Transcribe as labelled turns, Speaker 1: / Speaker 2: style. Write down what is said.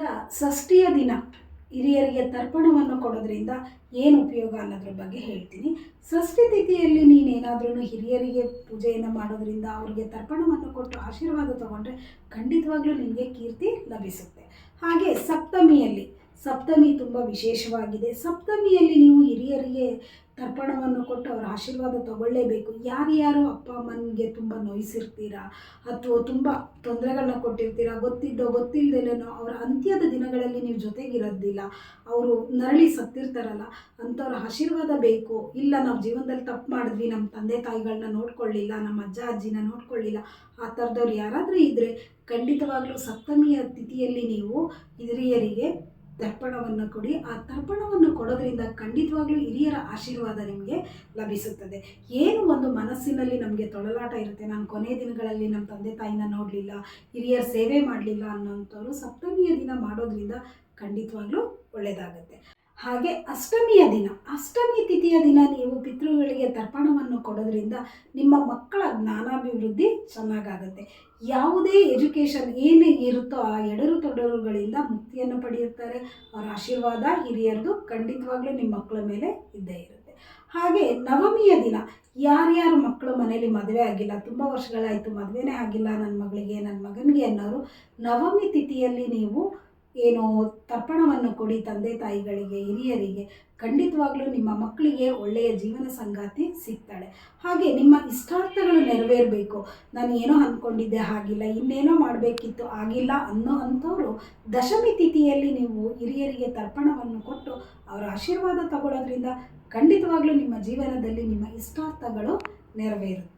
Speaker 1: ಈಗ ಷಷ್ಠಿಯ ದಿನ ಹಿರಿಯರಿಗೆ ತರ್ಪಣವನ್ನು ಕೊಡೋದ್ರಿಂದ ಏನು ಉಪಯೋಗ ಅನ್ನೋದ್ರ ಬಗ್ಗೆ ಹೇಳ್ತೀನಿ. ಷಷ್ಠಿ ತಿಥಿಯಲ್ಲಿ ನೀನೇನಾದ್ರೂ ಹಿರಿಯರಿಗೆ ಪೂಜೆಯನ್ನು ಮಾಡೋದ್ರಿಂದ ಅವ್ರಿಗೆ ತರ್ಪಣವನ್ನು ಕೊಟ್ಟು ಆಶೀರ್ವಾದ ತಗೊಂಡ್ರೆ ಖಂಡಿತವಾಗ್ಲೂ ನಿನಗೆ ಕೀರ್ತಿ ಲಭಿಸುತ್ತೆ. ಹಾಗೆ ಸಪ್ತಮಿ ತುಂಬ ವಿಶೇಷವಾಗಿದೆ. ಸಪ್ತಮಿಯಲ್ಲಿ ನೀವು ಹಿರಿಯರಿಗೆ ತರ್ಪಣವನ್ನು ಕೊಟ್ಟು ಅವರ ಆಶೀರ್ವಾದ ತಗೊಳ್ಳೇಬೇಕು. ಯಾರ್ಯಾರು ಅಪ್ಪ ಅಮ್ಮನಿಗೆ ತುಂಬ ನೋಯಿಸಿರ್ತೀರಾ ಅಥವಾ ತುಂಬ ತೊಂದರೆಗಳನ್ನ ಕೊಟ್ಟಿರ್ತೀರಾ, ಗೊತ್ತಿದ್ದೋ ಗೊತ್ತಿಲ್ಲದೇನೋ ಅವರ ಅಂತ್ಯದ ದಿನಗಳಲ್ಲಿ ನೀವು ಜೊತೆಗಿರೋದಿಲ್ಲ, ಅವರು ನರಳಿ ಸತ್ತಿರ್ತಾರಲ್ಲ, ಅಂಥವ್ರ ಆಶೀರ್ವಾದ ಬೇಕು. ಇಲ್ಲ ನಾವು ಜೀವನದಲ್ಲಿ ತಪ್ಪು ಮಾಡಿದ್ವಿ, ನಮ್ಮ ತಂದೆ ತಾಯಿಗಳನ್ನ ನೋಡ್ಕೊಳ್ಳಿಲ್ಲ, ನಮ್ಮ ಅಜ್ಜ ಅಜ್ಜಿನ ನೋಡ್ಕೊಳ್ಳಿಲ್ಲ, ಆ ಥರದವ್ರು ಯಾರಾದರೂ ಇದ್ದರೆ ಖಂಡಿತವಾಗ್ಲೂ ಸಪ್ತಮಿಯ ತಿಥಿಯಲ್ಲಿ ನೀವು ಹಿರಿಯರಿಗೆ ತರ್ಪಣವನ್ನು ಕೊಡಿ. ಆ ತರ್ಪಣವನ್ನು ಕೊಡೋದ್ರಿಂದ ಖಂಡಿತವಾಗ್ಲೂ ಹಿರಿಯರ ಆಶೀರ್ವಾದ ನಿಮಗೆ ಲಭಿಸುತ್ತದೆ. ಏನು ಒಂದು ಮನಸ್ಸಿನಲ್ಲಿ ನಮಗೆ ತೊಳಲಾಟ ಇರುತ್ತೆ, ನಾನು ಕೊನೆಯ ದಿನಗಳಲ್ಲಿ ನಮ್ಮ ತಂದೆ ತಾಯಿನ ನೋಡಲಿಲ್ಲ, ಹಿರಿಯರ ಸೇವೆ ಮಾಡಲಿಲ್ಲ ಅನ್ನೋಂಥವ್ರು ಸಪ್ತಮಿಯ ದಿನ ಮಾಡೋದ್ರಿಂದ ಖಂಡಿತವಾಗ್ಲೂ ಒಳ್ಳೆಯದಾಗುತ್ತೆ. ಹಾಗೆ ಅಷ್ಟಮಿ ತಿಥಿಯ ದಿನ ನೀವು ಪಿತೃಗಳಿಗೆ ತರ್ಪಣವನ್ನು ಕೊಡೋದ್ರಿಂದ ನಿಮ್ಮ ಮಕ್ಕಳ ಜ್ಞಾನಾಭಿವೃದ್ಧಿ ಚೆನ್ನಾಗಾಗುತ್ತೆ. ಯಾವುದೇ ಎಜುಕೇಷನ್ ಏನು ಇರುತ್ತೋ ಆ ಎಡರು ತೊಡರುಗಳಿಂದ ಮುಕ್ತಿಯನ್ನು ಪಡೆಯುತ್ತಾರೆ. ಅವರ ಆಶೀರ್ವಾದ ಹಿರಿಯರದು ಖಂಡಿತವಾಗ್ಲೂ ನಿಮ್ಮ ಮಕ್ಕಳ ಮೇಲೆ ಇದ್ದೇ ಇರುತ್ತೆ. ಹಾಗೆ ನವಮಿಯ ದಿನ ಯಾರ್ಯಾರು ಮಕ್ಕಳು ಮನೇಲಿ ಮದುವೆ ಆಗಿಲ್ಲ, ತುಂಬ ವರ್ಷಗಳಾಯಿತು ಮದುವೆನೇ ಆಗಿಲ್ಲ ನನ್ನ ಮಗಳಿಗೆ ನನ್ನ ಮಗನಿಗೆ ಅನ್ನೋರು ನವಮಿ ತಿಥಿಯಲ್ಲಿ ನೀವು ಏನು ತರ್ಪಣವನ್ನು ಕೊಡಿ ತಂದೆ ತಾಯಿಗಳಿಗೆ, ಹಿರಿಯರಿಗೆ. ಖಂಡಿತವಾಗ್ಲೂ ನಿಮ್ಮ ಮಕ್ಕಳಿಗೆ ಒಳ್ಳೆಯ ಜೀವನ ಸಂಗಾತಿ ಸಿಗ್ತಾಳೆ. ಹಾಗೆ ನಿಮ್ಮ ಇಷ್ಟಾರ್ಥಗಳು ನೆರವೇರಬೇಕು, ನಾನು ಏನೋ ಅಂದ್ಕೊಂಡಿದ್ದೆ ಆಗಿಲ್ಲ, ಇನ್ನೇನೋ ಮಾಡಬೇಕಿತ್ತು ಆಗಿಲ್ಲ ಅಂಥವರು ದಶಮಿ ತಿಥಿಯಲ್ಲಿ ನೀವು ಹಿರಿಯರಿಗೆ ತರ್ಪಣವನ್ನು ಕೊಟ್ಟು ಅವರ ಆಶೀರ್ವಾದ ತಗೊಳ್ಳೋದ್ರಿಂದ ಖಂಡಿತವಾಗ್ಲೂ ನಿಮ್ಮ ಜೀವನದಲ್ಲಿ ನಿಮ್ಮ ಇಷ್ಟಾರ್ಥಗಳು ನೆರವೇರುತ್ತೆ.